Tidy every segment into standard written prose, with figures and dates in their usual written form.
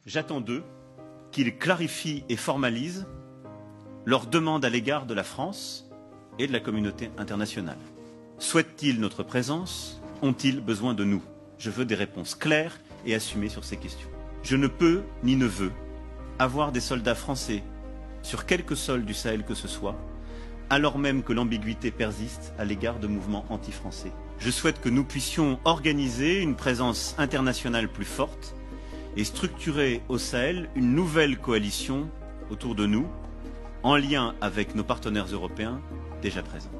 J'attends d'eux qu'ils clarifient et formalisent leurs demandes à l'égard de la France et de la communauté internationale. Souhaitent-ils notre présence? Ont-ils besoin de nous? Je veux des réponses claires et assumées sur ces questions. Je ne peux ni ne veux avoir des soldats français sur quelque sol du Sahel que ce soit, alors même que l'ambiguïté persiste à l'égard de mouvements anti-français. Je souhaite que nous puissions organiser une présence internationale plus forte et structurer au Sahel une nouvelle coalition autour de nous, en lien avec nos partenaires européens déjà présents.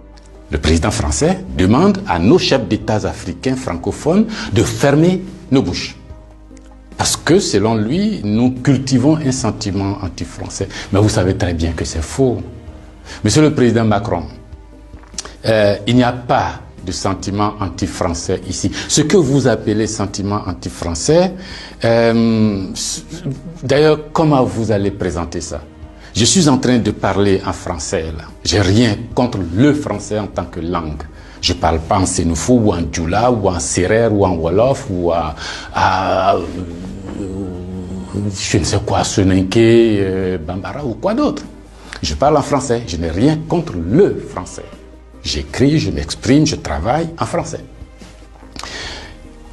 Le président français demande à nos chefs d'État africains francophones de fermer nos bouches. Parce que, selon lui, nous cultivons un sentiment anti-français. Mais vous savez très bien que c'est faux. Monsieur le président Macron, il n'y a pas de sentiment anti-français ici. Ce que vous appelez sentiment anti-français, d'ailleurs, comment vous allez présenter ça? Je suis en train de parler en français là. J'ai rien contre le français en tant que langue. Je parle pas en sénoufo ou en djoula ou en serer ou en wolof ou je ne sais quoi, soninké, bambara ou quoi d'autre. Je parle en français. Je n'ai rien contre le français. J'écris, je m'exprime, je travaille en français.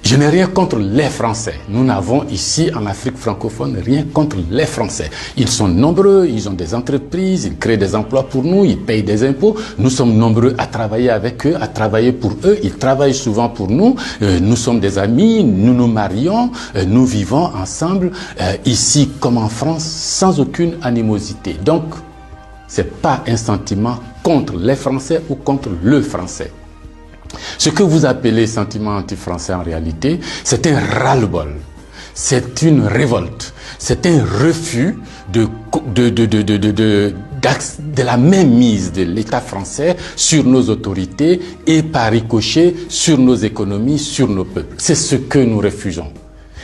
Je n'ai rien contre les Français. Nous n'avons ici en Afrique francophone rien contre les Français. Ils sont nombreux, ils ont des entreprises, ils créent des emplois pour nous, ils payent des impôts. Nous sommes nombreux à travailler avec eux, à travailler pour eux. Ils travaillent souvent pour nous. Nous sommes des amis, nous nous marions, nous vivons ensemble ici comme en France sans aucune animosité. Donc, c'est pas un sentiment contre les Français ou contre le Français. Ce que vous appelez sentiment anti-français en réalité, c'est un ras-le-bol, c'est une révolte, c'est un refus de la mainmise de l'État français sur nos autorités et par ricochet sur nos économies, sur nos peuples. C'est ce que nous refusons.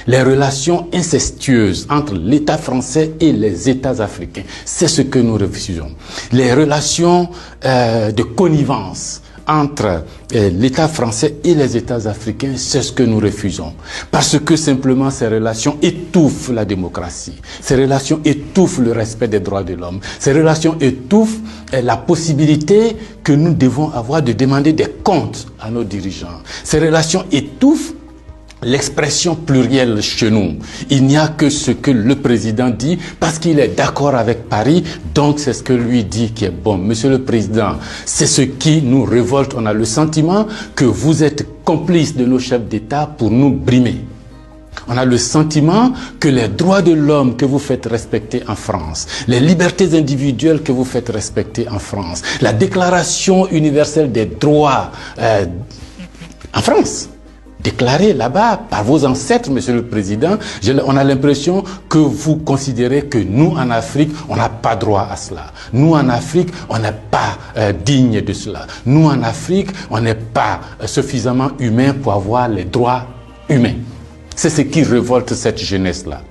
Les relations incestueuses entre l'État français et les États africains, c'est ce que nous refusons. Les relations de connivence entre l'État français et les États africains, c'est ce que nous refusons. Parce que simplement ces relations étouffent la démocratie. Ces relations étouffent le respect des droits de l'homme. Ces relations étouffent la possibilité que nous devons avoir de demander des comptes à nos dirigeants. Ces relations étouffent l'expression plurielle chez nous. Il n'y a que ce que le président dit parce qu'il est d'accord avec Paris, donc c'est ce que lui dit qui est bon. Monsieur le président, c'est ce qui nous révolte. On a le sentiment que vous êtes complice de nos chefs d'État pour nous brimer. On a le sentiment que les droits de l'homme que vous faites respecter en France, les libertés individuelles que vous faites respecter en France, la déclaration universelle des droits en France, déclaré là-bas par vos ancêtres, Monsieur le Président, on a l'impression que vous considérez que nous, en Afrique, on n'a pas droit à cela. Nous, en Afrique, on n'est pas digne de cela. Nous, en Afrique, on n'est pas suffisamment humain pour avoir les droits humains. C'est ce qui révolte cette jeunesse-là.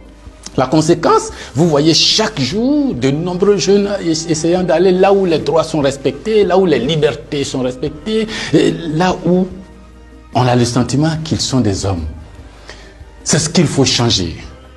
La conséquence, vous voyez chaque jour de nombreux jeunes essayant d'aller là où les droits sont respectés, là où les libertés sont respectées, là où on a le sentiment qu'ils sont des hommes. C'est ce qu'il faut changer,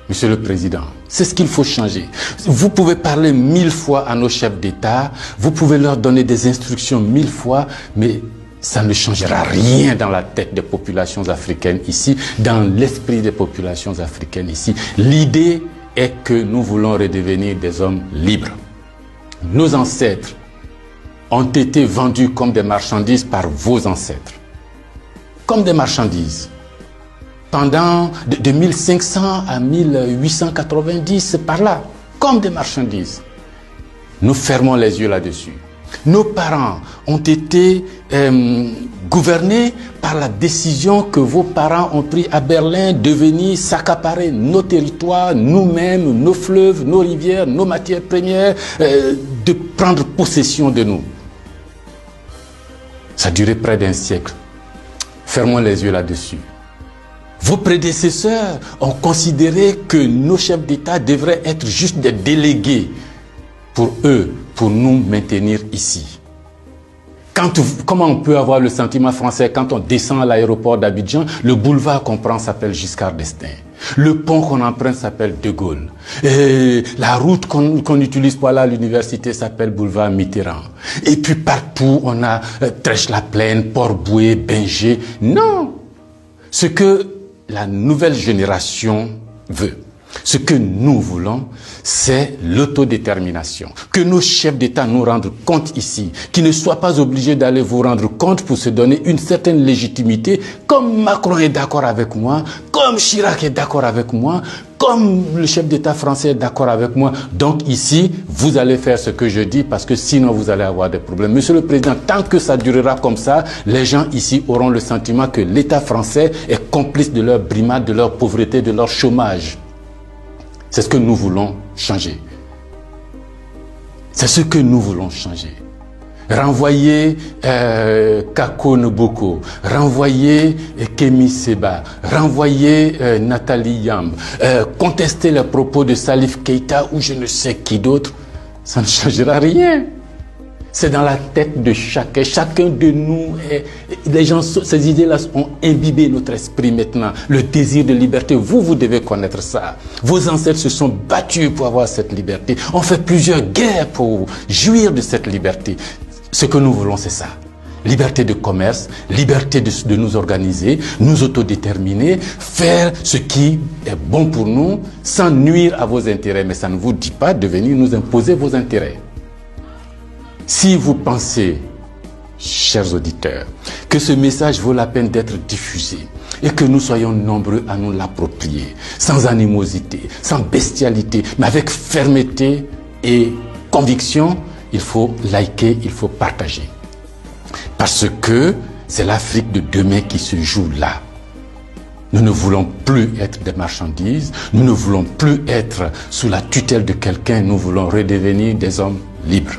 Monsieur le Président. C'est ce qu'il faut changer. Vous pouvez parler 1000 fois à nos chefs d'État, vous pouvez leur donner des instructions 1000 fois, mais ça ne changera rien dans la tête des populations africaines ici, dans l'esprit des populations africaines ici. L'idée est que nous voulons redevenir des hommes libres. Nos ancêtres ont été vendus comme des marchandises par vos ancêtres. Comme des marchandises. Pendant de 1500 à 1890, c'est par là, comme des marchandises. Nous fermons les yeux là-dessus. Nos parents ont été gouvernés par la décision que vos parents ont prise à Berlin de venir s'accaparer nos territoires, nous-mêmes, nos fleuves, nos rivières, nos matières premières, de prendre possession de nous. Ça a duré près d'un siècle. Fermons les yeux là-dessus. Vos prédécesseurs ont considéré que nos chefs d'État devraient être juste des délégués pour eux, pour nous maintenir ici. Comment on peut avoir le sentiment français quand on descend à l'aéroport d'Abidjan, le boulevard qu'on prend s'appelle Giscard d'Estaing. Le pont qu'on emprunte s'appelle De Gaulle. Et la route qu'on utilise pour aller à l'université s'appelle boulevard Mitterrand. Et puis partout, on a Trèche-la-Plaine, Port-Bouët, Binger. Non! Ce que la nouvelle génération veut, ce que nous voulons, c'est l'autodétermination. Que nos chefs d'État nous rendent compte ici, qu'ils ne soient pas obligés d'aller vous rendre compte pour se donner une certaine légitimité, comme Macron est d'accord avec moi, comme Chirac est d'accord avec moi, comme le chef d'État français est d'accord avec moi. Donc ici, vous allez faire ce que je dis parce que sinon vous allez avoir des problèmes. Monsieur le Président, tant que ça durera comme ça, les gens ici auront le sentiment que l'État français est complice de leur brimade, de leur pauvreté, de leur chômage. C'est ce que nous voulons changer. C'est ce que nous voulons changer. Renvoyer Kako Noboko, renvoyer Kemi Seba, renvoyer Nathalie Yamb, contester les propos de Salif Keïta ou je ne sais qui d'autre, ça ne changera rien. C'est dans la tête de chacun. Chacun de nous, les gens, ces idées-là ont imbibé notre esprit maintenant. Le désir de liberté, vous devez connaître ça. Vos ancêtres se sont battus pour avoir cette liberté. On fait plusieurs guerres pour jouir de cette liberté. Ce que nous voulons, c'est ça. Liberté de commerce, liberté de nous organiser, nous autodéterminer, faire ce qui est bon pour nous sans nuire à vos intérêts. Mais ça ne vous dit pas de venir nous imposer vos intérêts. Si vous pensez, chers auditeurs, que ce message vaut la peine d'être diffusé et que nous soyons nombreux à nous l'approprier, sans animosité, sans bestialité, mais avec fermeté et conviction, il faut liker, il faut partager. Parce que c'est l'Afrique de demain qui se joue là. Nous ne voulons plus être des marchandises, nous ne voulons plus être sous la tutelle de quelqu'un, nous voulons redevenir des hommes libres.